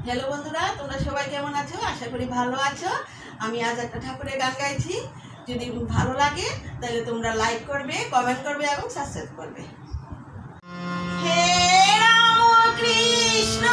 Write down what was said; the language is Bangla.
হ্যালো বন্ধুরা, তোমরা সবাই কেমন আছো? আশা করি ভালো আছো। আমি আজ একটা ঠাকুরের গান গাইছি। যদি ভালো লাগে তাহলে তোমরা লাইক করবে, কমেন্ট করবে এবং সাবস্ক্রাইব করবে। হে রাম কৃষ্ণ